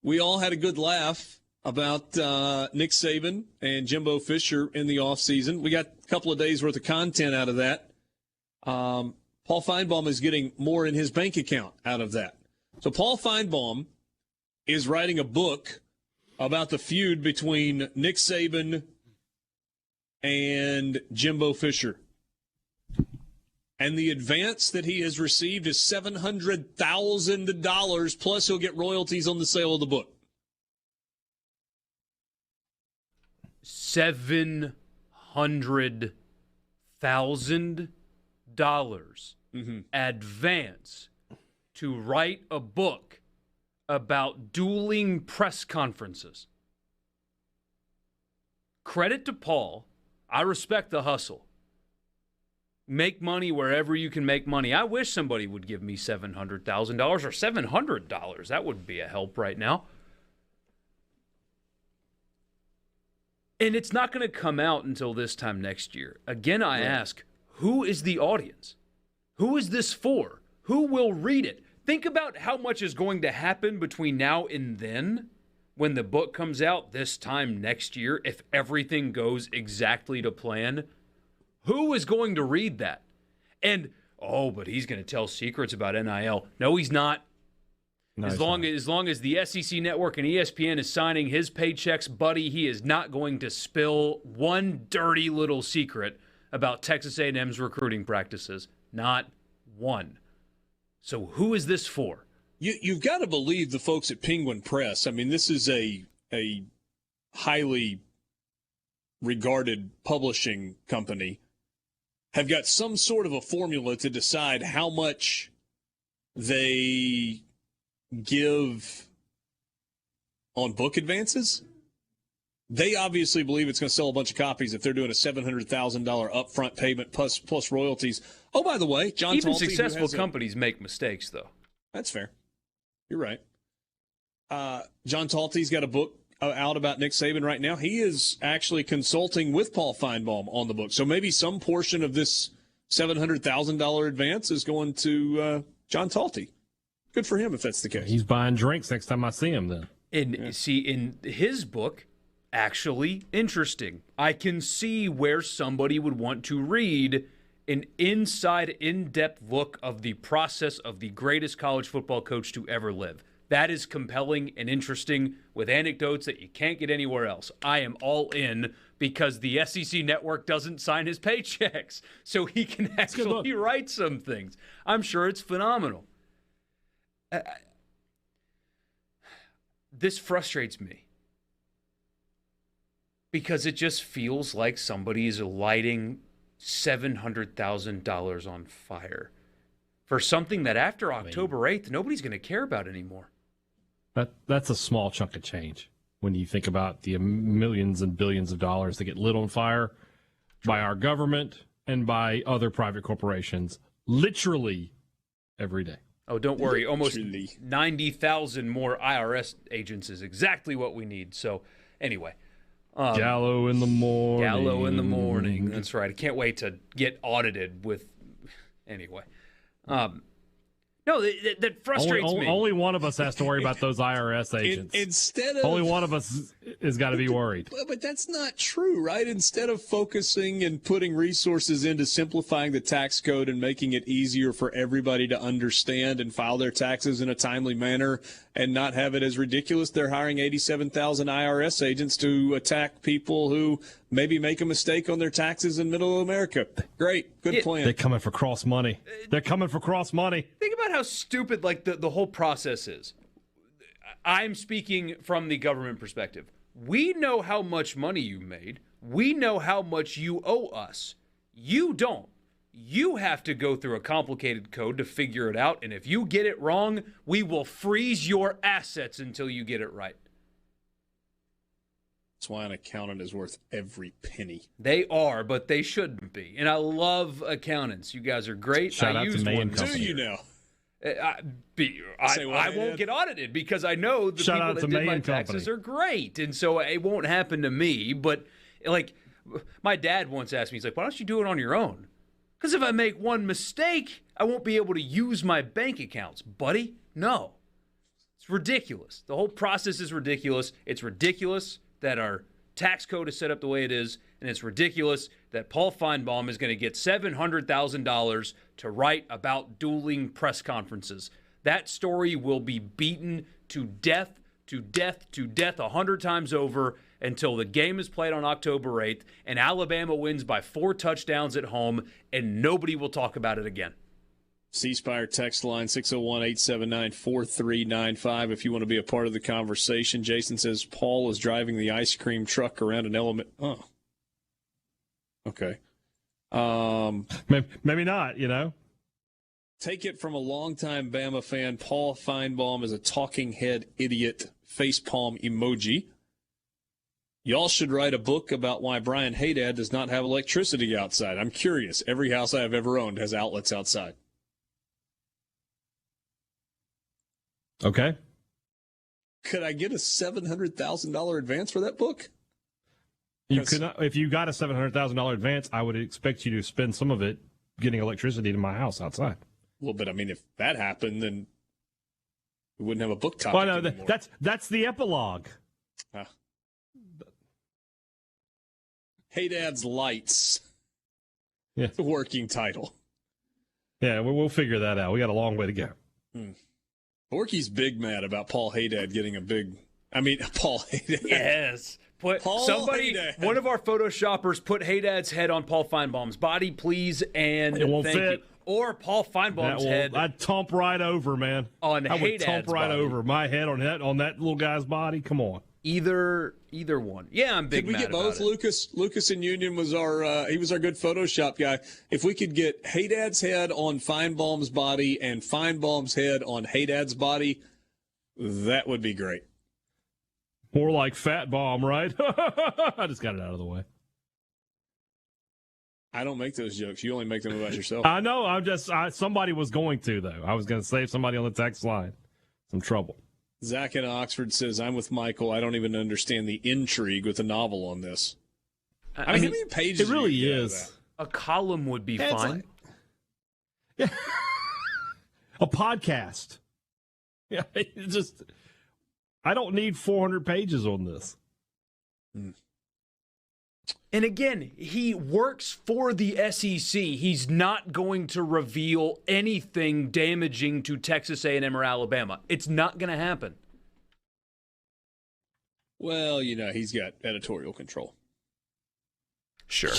we all had a good laugh about Nick Saban and Jimbo Fisher in the offseason. We got a couple of days' worth of content out of that. Paul Feinbaum is getting more in his bank account out of that. So Paul Feinbaum is writing a book about the feud between Nick Saban and Jimbo Fisher. And the advance that he has received is $700,000, plus he'll get royalties on the sale of the book. $700,000 advance to write a book about dueling press conferences. Credit to Paul. I respect the hustle. Make money wherever you can make money. I wish somebody would give me $700,000 or $700. That would be a help right now. And it's not going to come out until this time next year. Again, I ask, who is the audience? Who is this for? Who will read it? Think about how much is going to happen between now and then when the book comes out this time next year, if everything goes exactly to plan. Who is going to read that? And, but he's going to tell secrets about NIL. No, he's not. No, as long as the SEC Network and ESPN is signing his paychecks, buddy, he is not going to spill one dirty little secret about Texas A&M's recruiting practices. Not one. So who is this for? You've got to believe the folks at Penguin Press. I mean, this is a highly regarded publishing company, have got some sort of a formula to decide how much they give on book advances. They obviously believe it's going to sell a bunch of copies if they're doing a $700,000 upfront payment plus royalties. Oh, by the way, John Even Talty, successful companies make mistakes, though. That's fair. You're right. John Talty's got a book out about Nick Saban right now. He is actually consulting with Paul Feinbaum on the book. So maybe some portion of this $700,000 advance is going to John Talty. Good for him if that's the case. He's buying drinks next time I see him then. And see, in his book, actually interesting. I can see where somebody would want to read an inside, in-depth look of the process of the greatest college football coach to ever live. That is compelling and interesting with anecdotes that you can't get anywhere else. I am all in because the SEC Network doesn't sign his paychecks, so he can actually write some things. I'm sure it's phenomenal. This frustrates me because it just feels like somebody is lighting $700,000 on fire for something that after October 8th, nobody's going to care about anymore. That's a small chunk of change when you think about the millions and billions of dollars that get lit on fire by our government and by other private corporations literally every day. Oh, don't worry. Almost 90,000 more IRS agents is exactly what we need. So, anyway. Gallo in the morning. Gallo in the morning. That's right. I can't wait to get audited with... Anyway. No, that frustrates me. Only one of us has to worry about those IRS agents. Only one of us has got to be worried. But that's not true, right? Instead of focusing and putting resources into simplifying the tax code and making it easier for everybody to understand and file their taxes in a timely manner and not have it as ridiculous, they're hiring 87,000 IRS agents to attack people who maybe make a mistake on their taxes in middle America. Great. Good plan. They're coming for cross money. They're coming for cross money. Think about how stupid the whole process is. I'm speaking from the government perspective. We know how much money you made. We know how much you owe us. You don't. You have to go through a complicated code to figure it out, and if you get it wrong, we will freeze your assets until you get it right. That's why an accountant is worth every penny. They are, but they shouldn't be. And I love accountants. You guys are great. Shout out to May and Do you know? I won't get audited because I know the people that did my taxes are great. And so it won't happen to me. But, like, my dad once asked me, he's like, why don't you do it on your own? Because if I make one mistake, I won't be able to use my bank accounts. Buddy, no. It's ridiculous. The whole process is ridiculous. It's ridiculous that our tax code is set up the way it is, and it's ridiculous that Paul Feinbaum is going to get $700,000 to write about dueling press conferences. That story will be beaten to death, to death, to death 100 times over until the game is played on October 8th and Alabama wins by 4 touchdowns at home, and nobody will talk about it again. C-Spire text line 601-879-4395 if you want to be a part of the conversation. Jason says Paul is driving the ice cream truck around an element. Oh. Okay. Maybe not, Take it from a longtime Bama fan. Paul Feinbaum is a talking head idiot facepalm emoji. Y'all should write a book about why Brian Haydad does not have electricity outside. I'm curious. Every house I have ever owned has outlets outside. Okay. Could I get a $700,000 advance for that book? You could not, if you got a $700,000 advance, I would expect you to spend some of it getting electricity to my house outside. Well, but I mean, if that happened, then we wouldn't have a book topic Well, no, anymore. that's the epilogue. Hey Dad's Lights. Yeah. It's a working title. Yeah, we'll figure that out. We got a long way to go. Borky's big mad about Paul Haydad getting Paul Haydad. Yes. Paul Haydad. One of our photoshoppers put Haydad's head on Paul Feinbaum's body, please, and it won't thank fit. you. Or Paul Feinbaum's head. I'd tump right over, man. On I would Haydad's tump right body. over. My head on that little guy's body. Come on. Either one. Yeah, I'm big Could we mad get both? about it. Lucas in Union was our he was our good Photoshop guy. If we could get Haydad's head on Feinbaum's body and Feinbaum's head on Haydad's body, that would be great. More like Fat Bomb, right? I just got it out of the way. I don't make those jokes. You only make them about yourself. I know. Somebody was going to, though. I was going to save somebody on the text line some trouble. Zach in Oxford says, I'm with Michael. I don't even understand the intrigue with the novel on this. I mean, how many pages? It really do you get out of is. that? A column would be fine. Yeah. A podcast. Yeah, it's just, I don't need 400 pages on this. And again, he works for the SEC. He's not going to reveal anything damaging to Texas A&M or Alabama. It's not going to happen. Well, he's got editorial control. Sure.